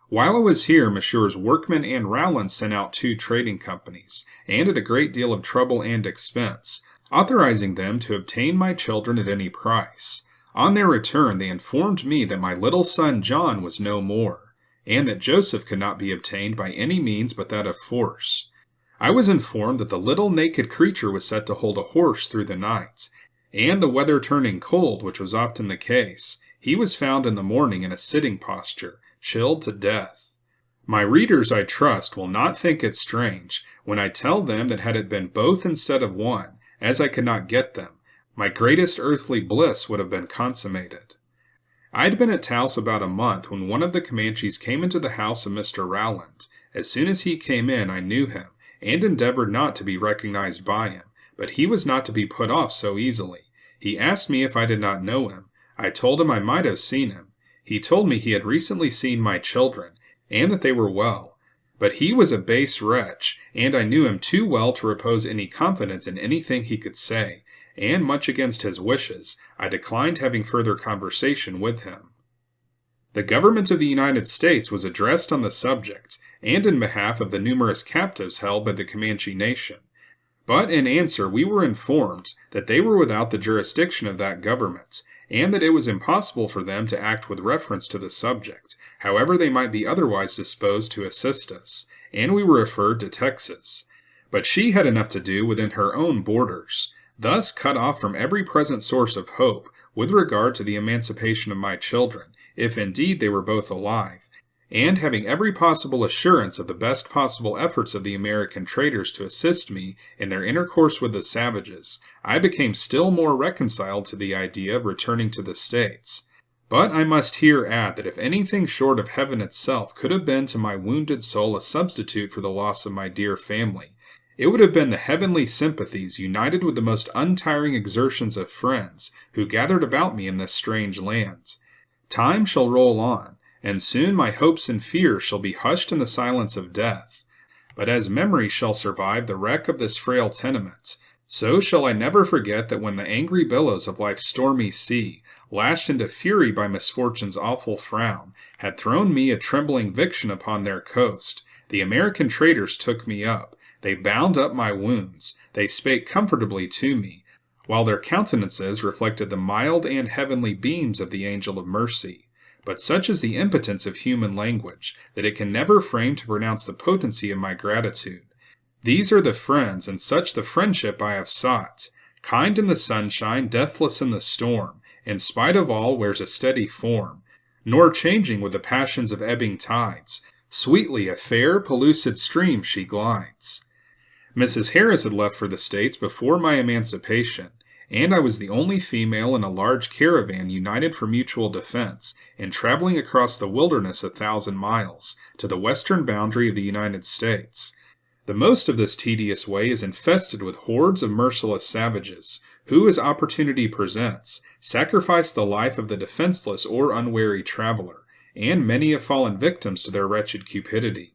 While I was here, Messrs. Workman and Rowland sent out 2 trading companies, and at a great deal of trouble and expense, authorizing them to obtain my children at any price. On their return, they informed me that my little son John was no more, and that Joseph could not be obtained by any means but that of force. I was informed that the little naked creature was set to hold a horse through the night, and the weather turning cold, which was often the case, he was found in the morning in a sitting posture, chilled to death. My readers, I trust, will not think it strange when I tell them that had it been both instead of one, as I could not get them, my greatest earthly bliss would have been consummated. I had been at Taos about a month when one of the Comanches came into the house of Mr. Rowland. As soon as he came in, I knew him, and endeavored not to be recognized by him, but he was not to be put off so easily. He asked me if I did not know him. I told him I might have seen him. He told me he had recently seen my children, and that they were well. But he was a base wretch, and I knew him too well to repose any confidence in anything he could say, and much against his wishes, I declined having further conversation with him. The government of the United States was addressed on the subject, and in behalf of the numerous captives held by the Comanche nation. But in answer we were informed that they were without the jurisdiction of that government, and that it was impossible for them to act with reference to the subject, however they might be otherwise disposed to assist us, and we were referred to Texas. But she had enough to do within her own borders, thus cut off from every present source of hope with regard to the emancipation of my children, if indeed they were both alive, and having every possible assurance of the best possible efforts of the American traders to assist me in their intercourse with the savages, I became still more reconciled to the idea of returning to the States. But I must here add that if anything short of heaven itself could have been to my wounded soul a substitute for the loss of my dear family, it would have been the heavenly sympathies united with the most untiring exertions of friends who gathered about me in this strange land. Time shall roll on, and soon my hopes and fears shall be hushed in the silence of death. But as memory shall survive the wreck of this frail tenement, so shall I never forget that when the angry billows of life's stormy sea, lashed into fury by misfortune's awful frown, had thrown me a trembling viction upon their coast, the American traders took me up, they bound up my wounds, they spake comfortably to me, while their countenances reflected the mild and heavenly beams of the angel of mercy. But such is the impotence of human language, that it can never frame to pronounce the potency of my gratitude. These are the friends, and such the friendship I have sought. Kind in the sunshine, deathless in the storm, in spite of all wears a steady form, nor changing with the passions of ebbing tides. Sweetly a fair, pellucid stream she glides. Mrs. Harris had left for the States before my emancipation, and I was the only female in a large caravan united for mutual defense, and traveling across the wilderness 1,000 miles, to the western boundary of the United States. The most of this tedious way is infested with hordes of merciless savages, who, as opportunity presents, sacrifice the life of the defenseless or unwary traveler, and many have fallen victims to their wretched cupidity.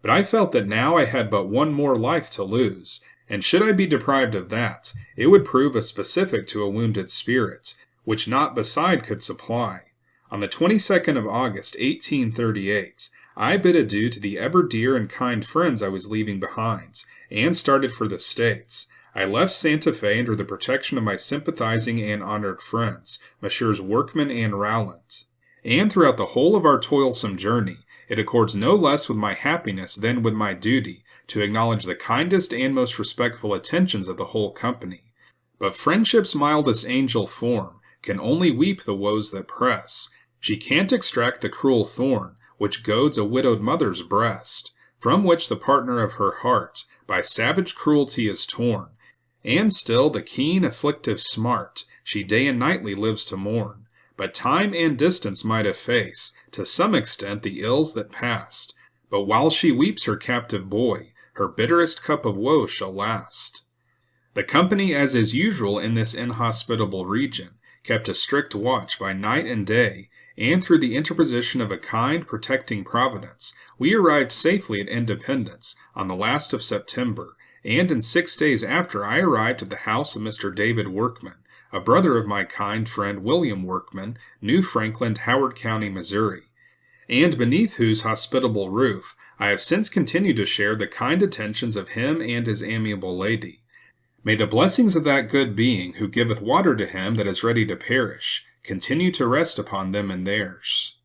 But I felt that now I had but one more life to lose, and should I be deprived of that, it would prove a specific to a wounded spirit, which naught beside could supply. On the 22nd of August, 1838, I bid adieu to the ever dear and kind friends I was leaving behind, and started for the States. I left Santa Fe under the protection of my sympathizing and honored friends, Messrs. Workman and Rowland. And throughout the whole of our toilsome journey, it accords no less with my happiness than with my duty to acknowledge the kindest and most respectful attentions of the whole company. But friendship's mildest angel form can only weep the woes that press. She can't extract the cruel thorn which goads a widowed mother's breast, from which the partner of her heart by savage cruelty is torn, and still the keen afflictive smart she day and nightly lives to mourn. But time and distance might efface to some extent the ills that passed. But while she weeps her captive boy, her bitterest cup of woe shall last. The company, as is usual in this inhospitable region, kept a strict watch by night and day, and through the interposition of a kind, protecting Providence, we arrived safely at Independence on the last of September, and in 6 days after I arrived at the house of Mr. David Workman, a brother of my kind friend William Workman, New Franklin, Howard County, Missouri, and beneath whose hospitable roof I have since continued to share the kind attentions of him and his amiable lady. May the blessings of that good being who giveth water to him that is ready to perish continue to rest upon them and theirs.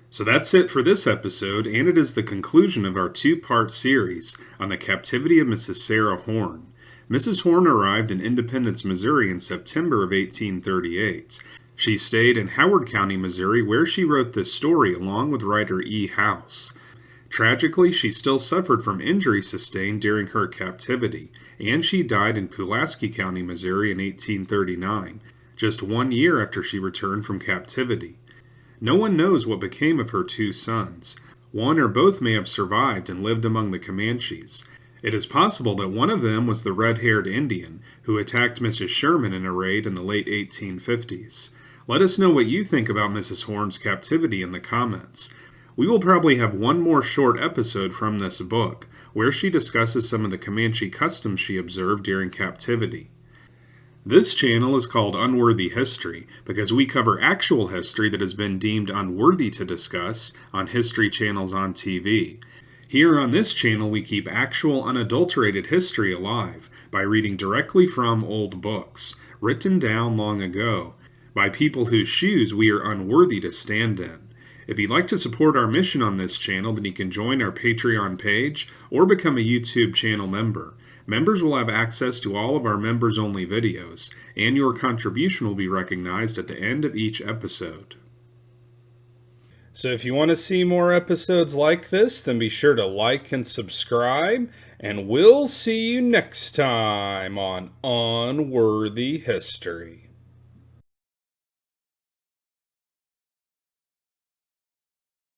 So that's it for this episode, and it is the conclusion of our 2-part series on the captivity of Mrs. Sarah Horn. Mrs. Horn arrived in Independence, Missouri in September of 1838. She stayed in Howard County, Missouri, where she wrote this story along with writer E. House. Tragically, she still suffered from injuries sustained during her captivity, and she died in Pulaski County, Missouri in 1839, just 1 year after she returned from captivity. No one knows what became of her 2 sons. One or both may have survived and lived among the Comanches. It is possible that one of them was the red-haired Indian who attacked Mrs. Sherman in a raid in the late 1850s. Let us know what you think about Mrs. Horn's captivity in the comments. We will probably have one more short episode from this book, where she discusses some of the Comanche customs she observed during captivity. This channel is called Unworthy History because we cover actual history that has been deemed unworthy to discuss on history channels on TV. Here on this channel we keep actual unadulterated history alive by reading directly from old books, written down long ago, by people whose shoes we are unworthy to stand in. If you'd like to support our mission on this channel, then you can join our Patreon page or become a YouTube channel member. Members will have access to all of our members-only videos, and your contribution will be recognized at the end of each episode. So if you want to see more episodes like this, then be sure to like and subscribe, and we'll see you next time on Unworthy History.